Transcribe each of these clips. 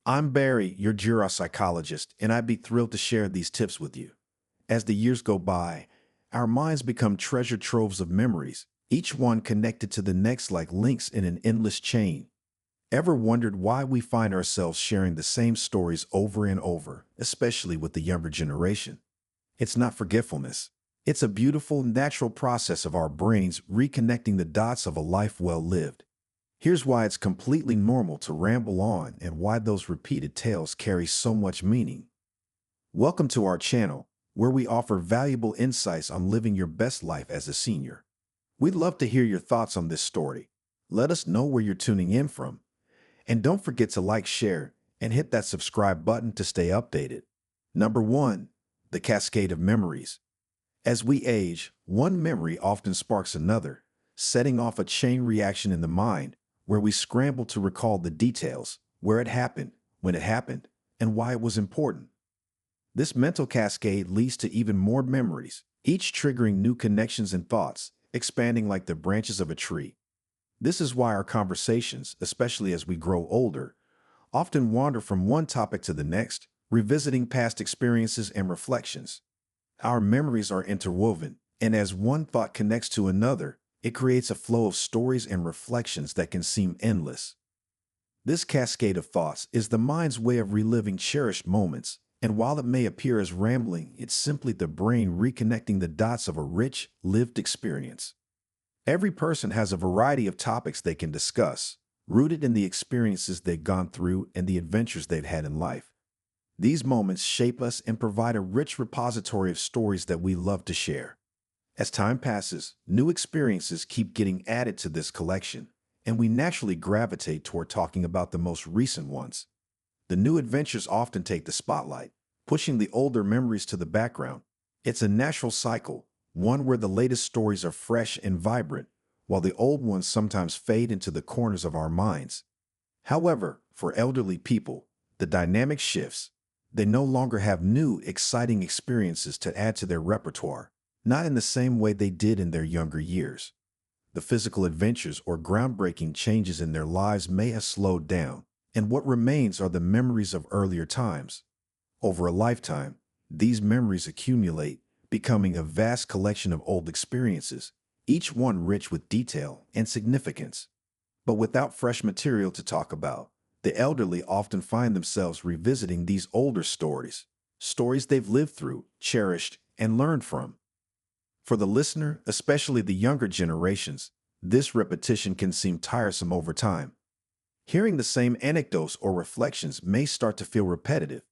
I'm Barry, your psychologist, and I'd be thrilled to share these tips with you. As the years go by, our minds become treasure troves of memories, each one connected to the next like links in an endless chain. Ever wondered why we find ourselves sharing the same stories over and over, especially with the younger generation? It's not forgetfulness. It's a beautiful, natural process of our brains reconnecting the dots of a life well lived. Here's why it's completely normal to ramble on and why those repeated tales carry so much meaning. Welcome to our channel, where we offer valuable insights on living your best life as a senior. We'd love to hear your thoughts on this story. Let us know where you're tuning in from. And don't forget to like, share, and hit that subscribe button to stay updated. Number 1. The cascade of memories. As we age, one memory often sparks another, setting off a chain reaction in the mind where we scramble to recall the details, where it happened, when it happened, and why it was important. This mental cascade leads to even more memories, each triggering new connections and thoughts, expanding like the branches of a tree. This is why our conversations, especially as we grow older, often wander from one topic to the next, revisiting past experiences and reflections. Our memories are interwoven, and as one thought connects to another, it creates a flow of stories and reflections that can seem endless. This cascade of thoughts is the mind's way of reliving cherished moments, and while it may appear as rambling, it's simply the brain reconnecting the dots of a rich, lived experience. Every person has a variety of topics they can discuss, rooted in the experiences they've gone through and the adventures they've had in life. These moments shape us and provide a rich repository of stories that we love to share. As time passes, new experiences keep getting added to this collection, and we naturally gravitate toward talking about the most recent ones. The new adventures often take the spotlight, pushing the older memories to the background. It's a natural cycle, one where the latest stories are fresh and vibrant, while the old ones sometimes fade into the corners of our minds. However, for elderly people, the dynamic shifts. They no longer have new, exciting experiences to add to their repertoire, not in the same way they did in their younger years. The physical adventures or groundbreaking changes in their lives may have slowed down, and what remains are the memories of earlier times. Over a lifetime, these memories accumulate, becoming a vast collection of old experiences, each one rich with detail and significance. But without fresh material to talk about, the elderly often find themselves revisiting these older stories they've lived through, cherished, and learned from. For the listener, especially the younger generations, this repetition can seem tiresome over time. Hearing the same anecdotes or reflections may start to feel repetitive.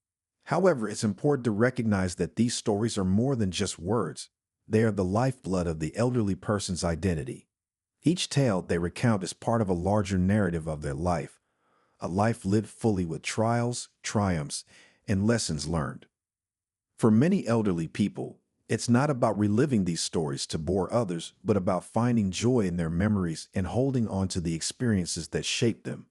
However, it's important to recognize that these stories are more than just words. They are the lifeblood of the elderly person's identity. Each tale they recount is part of a larger narrative of their life, a life lived fully with trials, triumphs, and lessons learned. For many elderly people, it's not about reliving these stories to bore others, but about finding joy in their memories and holding on to the experiences that shaped them.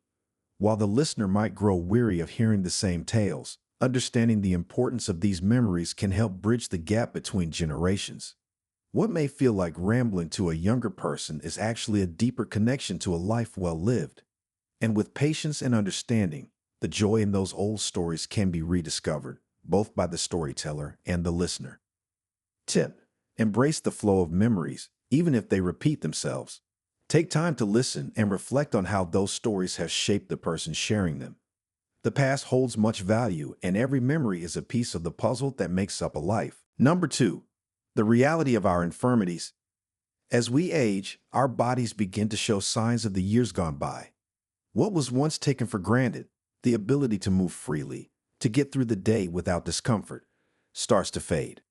While the listener might grow weary of hearing the same tales, understanding the importance of these memories can help bridge the gap between generations. What may feel like rambling to a younger person is actually a deeper connection to a life well lived. And with patience and understanding, the joy in those old stories can be rediscovered, both by the storyteller and the listener. Tip: embrace the flow of memories, even if they repeat themselves. Take time to listen and reflect on how those stories have shaped the person sharing them. The past holds much value, and every memory is a piece of the puzzle that makes up a life. Number 2. The reality of our infirmities. As we age, our bodies begin to show signs of the years gone by. What was once taken for granted, the ability to move freely, to get through the day without discomfort, starts to fade.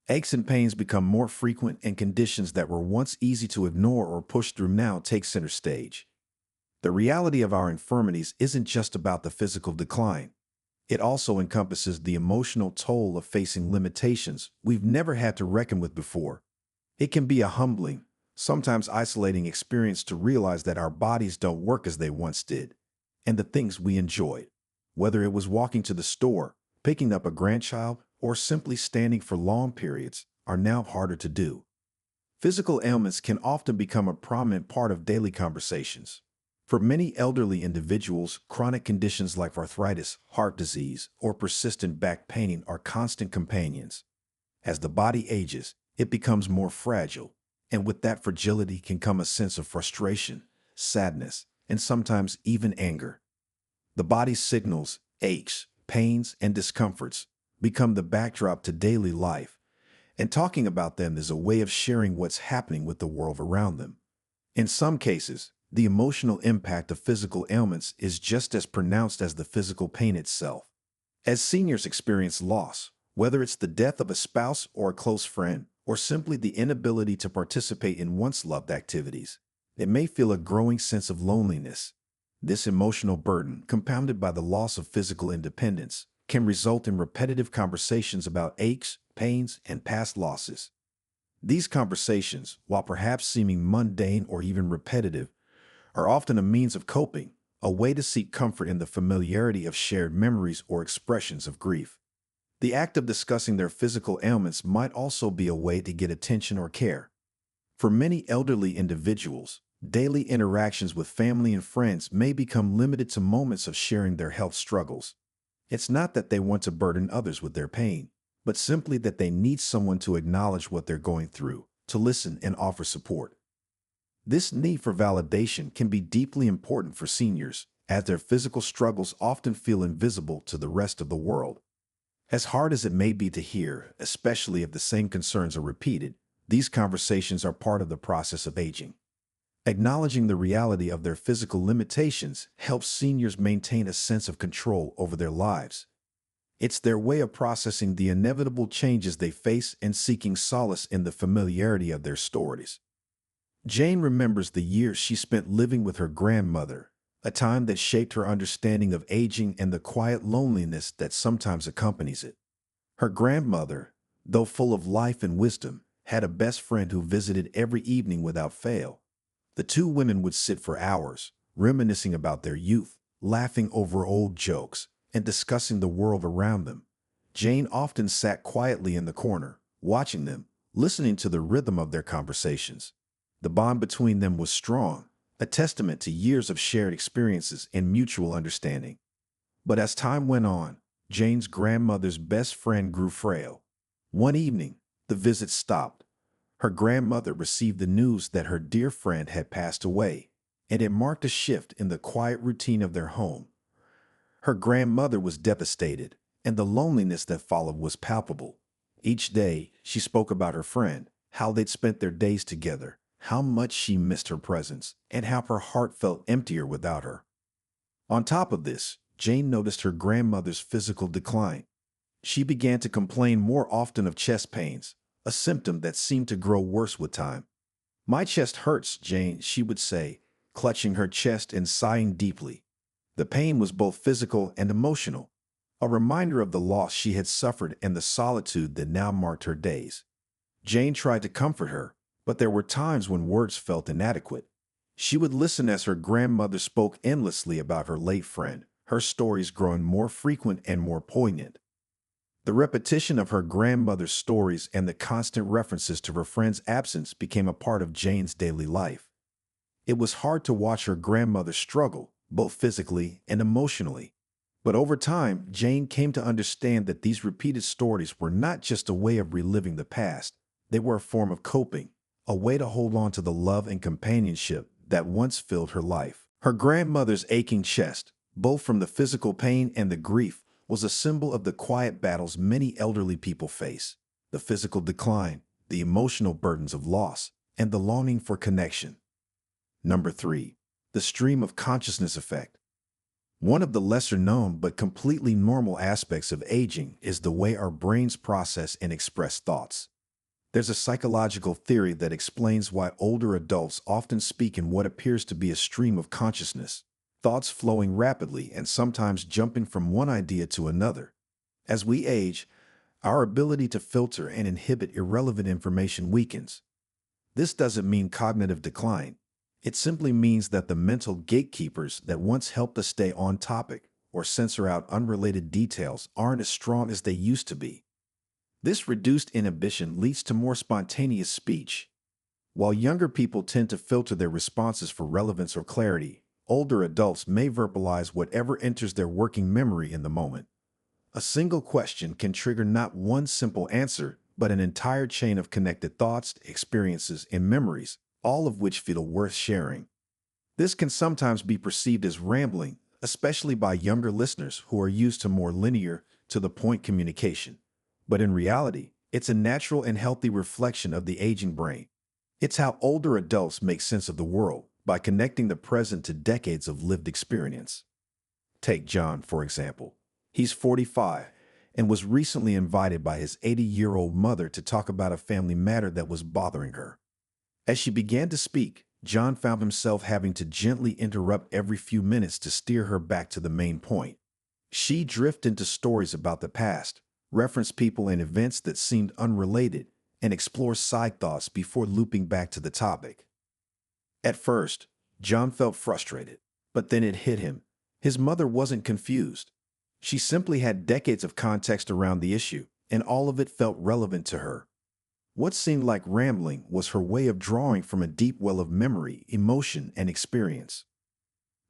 Aches and pains become more frequent, and conditions that were once easy to ignore or push through now take center stage. The reality of our infirmities isn't just about the physical decline. It also encompasses the emotional toll of facing limitations we've never had to reckon with before. It can be a humbling, sometimes isolating experience to realize that our bodies don't work as they once did, and the things we enjoyed, whether it was walking to the store, picking up a grandchild, or simply standing for long periods, are now harder to do. Physical ailments can often become a prominent part of daily conversations. For many elderly individuals, chronic conditions like arthritis, heart disease, or persistent back pain are constant companions. As the body ages, it becomes more fragile, and with that fragility can come a sense of frustration, sadness, and sometimes even anger. The body's signals, aches, pains, and discomforts become the backdrop to daily life, and talking about them is a way of sharing what's happening with the world around them. In some cases, the emotional impact of physical ailments is just as pronounced as the physical pain itself. As seniors experience loss, whether it's the death of a spouse or a close friend, or simply the inability to participate in once loved activities, they may feel a growing sense of loneliness. This emotional burden, compounded by the loss of physical independence, can result in repetitive conversations about aches, pains, and past losses. These conversations, while perhaps seeming mundane or even repetitive, are often a means of coping, a way to seek comfort in the familiarity of shared memories or expressions of grief. The act of discussing their physical ailments might also be a way to get attention or care. For many elderly individuals, daily interactions with family and friends may become limited to moments of sharing their health struggles. It's not that they want to burden others with their pain, but simply that they need someone to acknowledge what they're going through, to listen and offer support. This need for validation can be deeply important for seniors, as their physical struggles often feel invisible to the rest of the world. As hard as it may be to hear, especially if the same concerns are repeated, these conversations are part of the process of aging. Acknowledging the reality of their physical limitations helps seniors maintain a sense of control over their lives. It's their way of processing the inevitable changes they face and seeking solace in the familiarity of their stories. Jane remembers the years she spent living with her grandmother, a time that shaped her understanding of aging and the quiet loneliness that sometimes accompanies it. Her grandmother, though full of life and wisdom, had a best friend who visited every evening without fail. The two women would sit for hours, reminiscing about their youth, laughing over old jokes, and discussing the world around them. Jane often sat quietly in the corner, watching them, listening to the rhythm of their conversations. The bond between them was strong, a testament to years of shared experiences and mutual understanding. But as time went on, Jane's grandmother's best friend grew frail. One evening, the visit stopped. Her grandmother received the news that her dear friend had passed away, and it marked a shift in the quiet routine of their home. Her grandmother was devastated, and the loneliness that followed was palpable. Each day, she spoke about her friend, how they'd spent their days together, how much she missed her presence, and how her heart felt emptier without her. On top of this, Jane noticed her grandmother's physical decline. She began to complain more often of chest pains, a symptom that seemed to grow worse with time. "My chest hurts, Jane," she would say, clutching her chest and sighing deeply. The pain was both physical and emotional, a reminder of the loss she had suffered and the solitude that now marked her days. Jane tried to comfort her, but there were times when words felt inadequate. She would listen as her grandmother spoke endlessly about her late friend, her stories growing more frequent and more poignant. The repetition of her grandmother's stories and the constant references to her friend's absence became a part of Jane's daily life. It was hard to watch her grandmother struggle, both physically and emotionally. But over time, Jane came to understand that these repeated stories were not just a way of reliving the past, they were a form of coping, a way to hold on to the love and companionship that once filled her life. Her grandmother's aching chest, both from the physical pain and the grief, was a symbol of the quiet battles many elderly people face: the physical decline, the emotional burdens of loss, and the longing for connection. Number 3. The stream of consciousness effect. One of the lesser known but completely normal aspects of aging is the way our brains process and express thoughts. There's a psychological theory that explains why older adults often speak in what appears to be a stream of consciousness, thoughts flowing rapidly and sometimes jumping from one idea to another. As we age, our ability to filter and inhibit irrelevant information weakens. This doesn't mean cognitive decline. It simply means that the mental gatekeepers that once helped us stay on topic or censor out unrelated details aren't as strong as they used to be. This reduced inhibition leads to more spontaneous speech. While younger people tend to filter their responses for relevance or clarity, older adults may verbalize whatever enters their working memory in the moment. A single question can trigger not one simple answer, but an entire chain of connected thoughts, experiences, and memories, all of which feel worth sharing. This can sometimes be perceived as rambling, especially by younger listeners who are used to more linear, to the point communication. But in reality, it's a natural and healthy reflection of the aging brain. It's how older adults make sense of the world by connecting the present to decades of lived experience. Take John, for example. He's 45 and was recently invited by his 80-year-old mother to talk about a family matter that was bothering her. As she began to speak, John found himself having to gently interrupt every few minutes to steer her back to the main point. She drifted into stories about the past, referenced people and events that seemed unrelated, and explored side thoughts before looping back to the topic. At first, John felt frustrated, but then it hit him. His mother wasn't confused. She simply had decades of context around the issue, and all of it felt relevant to her. What seemed like rambling was her way of drawing from a deep well of memory, emotion, and experience.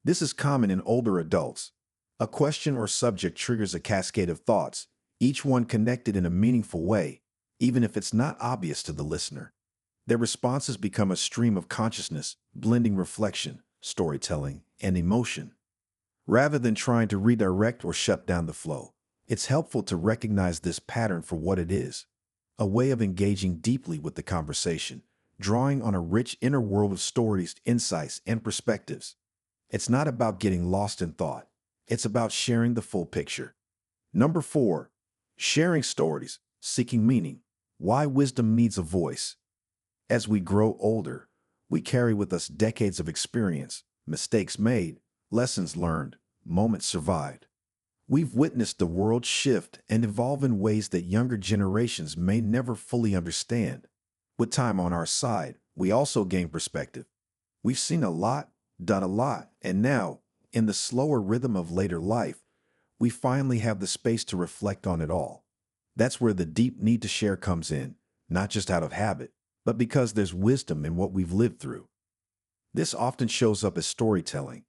This is common in older adults. A question or subject triggers a cascade of thoughts, each one connected in a meaningful way, even if it's not obvious to the listener. Their responses become a stream of consciousness, blending reflection, storytelling, and emotion. Rather than trying to redirect or shut down the flow, it's helpful to recognize this pattern for what it is, a way of engaging deeply with the conversation, drawing on a rich inner world of stories, insights, and perspectives. It's not about getting lost in thought. It's about sharing the full picture. Number 4, sharing stories, seeking meaning. Why wisdom needs a voice. As we grow older, we carry with us decades of experience, mistakes made, lessons learned, moments survived. We've witnessed the world shift and evolve in ways that younger generations may never fully understand. With time on our side, we also gain perspective. We've seen a lot, done a lot, and now, in the slower rhythm of later life, we finally have the space to reflect on it all. That's where the deep need to share comes in, not just out of habit, but because there's wisdom in what we've lived through. This often shows up as storytelling.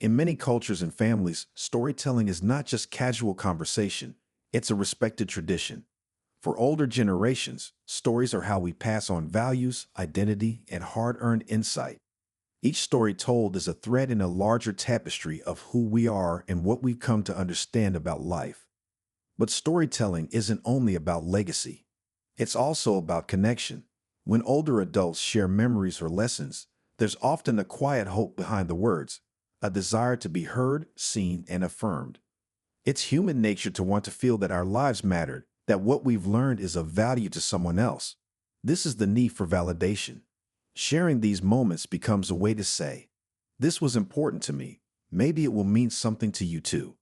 In many cultures and families, storytelling is not just casual conversation, it's a respected tradition. For older generations, stories are how we pass on values, identity, and hard-earned insight. Each story told is a thread in a larger tapestry of who we are and what we've come to understand about life. But storytelling isn't only about legacy. It's also about connection. When older adults share memories or lessons, there's often a quiet hope behind the words, a desire to be heard, seen, and affirmed. It's human nature to want to feel that our lives mattered, that what we've learned is of value to someone else. This is the need for validation. Sharing these moments becomes a way to say, "This was important to me. Maybe it will mean something to you too."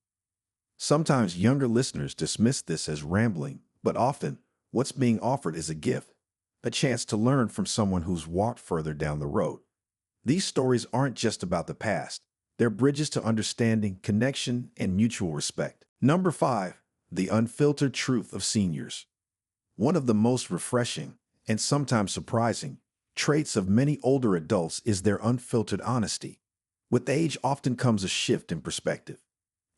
Sometimes younger listeners dismiss this as rambling, but often, what's being offered is a gift, a chance to learn from someone who's walked further down the road. These stories aren't just about the past. They're bridges to understanding, connection, and mutual respect. Number 5, the unfiltered truth of seniors. One of the most refreshing, and sometimes surprising, traits of many older adults is their unfiltered honesty. With age often comes a shift in perspective.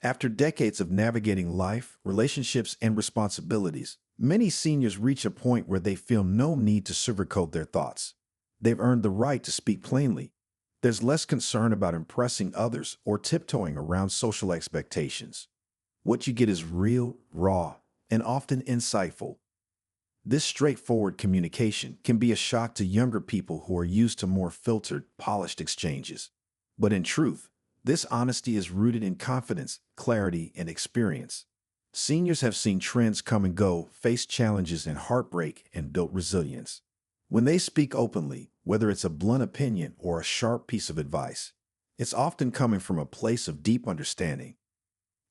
After decades of navigating life, relationships, and responsibilities, many seniors reach a point where they feel no need to sugarcoat their thoughts. They've earned the right to speak plainly. There's less concern about impressing others or tiptoeing around social expectations. What you get is real, raw, and often insightful. This straightforward communication can be a shock to younger people who are used to more filtered, polished exchanges. But in truth, this honesty is rooted in confidence, clarity, and experience. Seniors have seen trends come and go, faced challenges and heartbreak, and built resilience. When they speak openly, whether it's a blunt opinion or a sharp piece of advice, it's often coming from a place of deep understanding.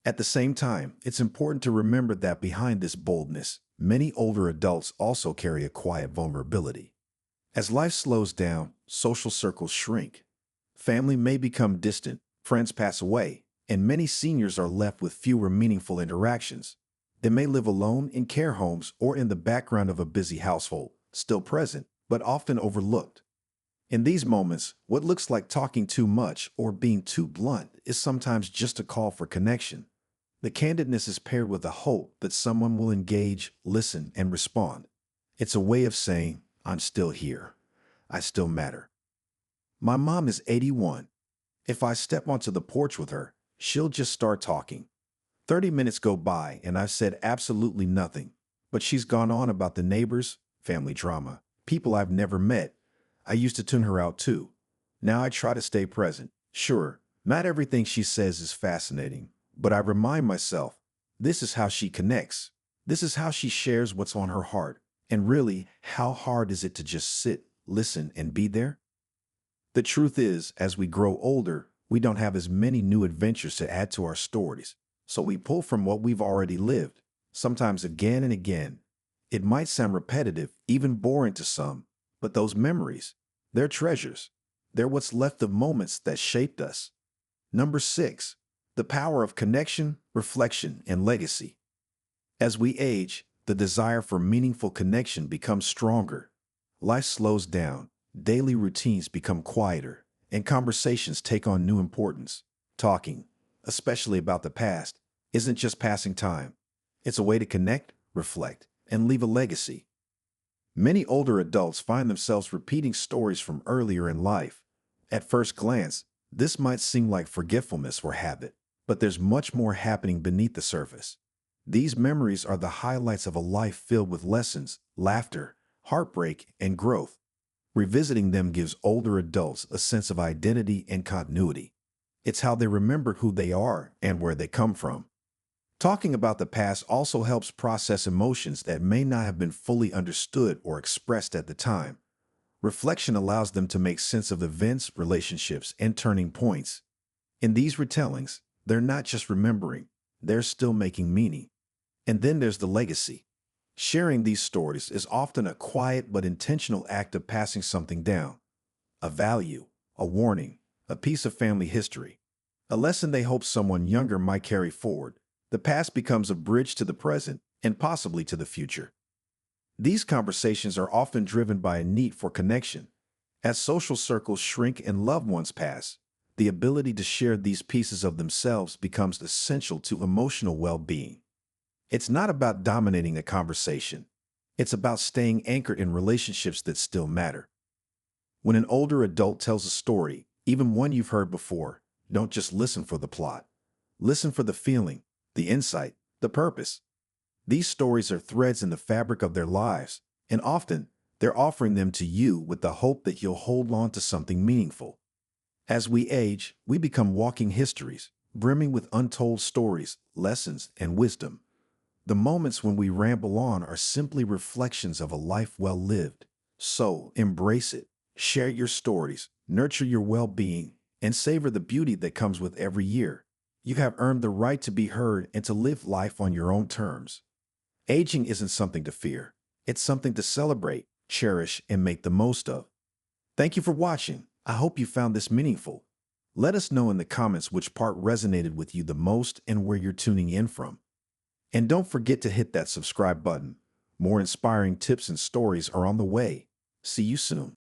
At the same time, it's important to remember that behind this boldness, many older adults also carry a quiet vulnerability. As life slows down, social circles shrink. Family may become distant, friends pass away, and many seniors are left with fewer meaningful interactions. They may live alone in care homes or in the background of a busy household, still present, but often overlooked. In these moments, what looks like talking too much or being too blunt is sometimes just a call for connection. The candidness is paired with a hope that someone will engage, listen, and respond. It's a way of saying, I'm still here. I still matter. My mom is 81. If I step onto the porch with her, she'll just start talking. 30 minutes go by and I've said absolutely nothing, but she's gone on about the neighbors, family drama, people I've never met. I used to tune her out too. Now I try to stay present. Sure, not everything she says is fascinating, but I remind myself, this is how she connects. This is how she shares what's on her heart. And really, how hard is it to just sit, listen, and be there? The truth is, as we grow older, we don't have as many new adventures to add to our stories, so we pull from what we've already lived, sometimes again and again. It might sound repetitive, even boring to some, but those memories, they're treasures. They're what's left of moments that shaped us. Number 6, the power of connection, reflection, and legacy. As we age, the desire for meaningful connection becomes stronger. Life slows down, daily routines become quieter, and conversations take on new importance. Talking, especially about the past, isn't just passing time. It's a way to connect, reflect, and leave a legacy. Many older adults find themselves repeating stories from earlier in life. At first glance, this might seem like forgetfulness or habit, but there's much more happening beneath the surface. These memories are the highlights of a life filled with lessons, laughter, heartbreak, and growth. Revisiting them gives older adults a sense of identity and continuity. It's how they remember who they are and where they come from. Talking about the past also helps process emotions that may not have been fully understood or expressed at the time. Reflection allows them to make sense of events, relationships, and turning points. In these retellings, they're not just remembering, they're still making meaning. And then there's the legacy. Sharing these stories is often a quiet but intentional act of passing something down. A value, a warning, a piece of family history, a lesson they hope someone younger might carry forward. The past becomes a bridge to the present and possibly to the future. These conversations are often driven by a need for connection. As social circles shrink and loved ones pass, the ability to share these pieces of themselves becomes essential to emotional well-being. It's not about dominating a conversation. It's about staying anchored in relationships that still matter. When an older adult tells a story, even one you've heard before, don't just listen for the plot. Listen for the feeling, the insight, the purpose. These stories are threads in the fabric of their lives, and often they're offering them to you with the hope that you'll hold on to something meaningful. As we age, we become walking histories, brimming with untold stories, lessons, and wisdom. The moments when we ramble on are simply reflections of a life well lived. So embrace it, share your stories, nurture your well-being, and savor the beauty that comes with every year. You have earned the right to be heard and to live life on your own terms. Aging isn't something to fear. It's something to celebrate, cherish, and make the most of. Thank you for watching. I hope you found this meaningful. Let us know in the comments which part resonated with you the most and where you're tuning in from. And don't forget to hit that subscribe button. More inspiring tips and stories are on the way. See you soon.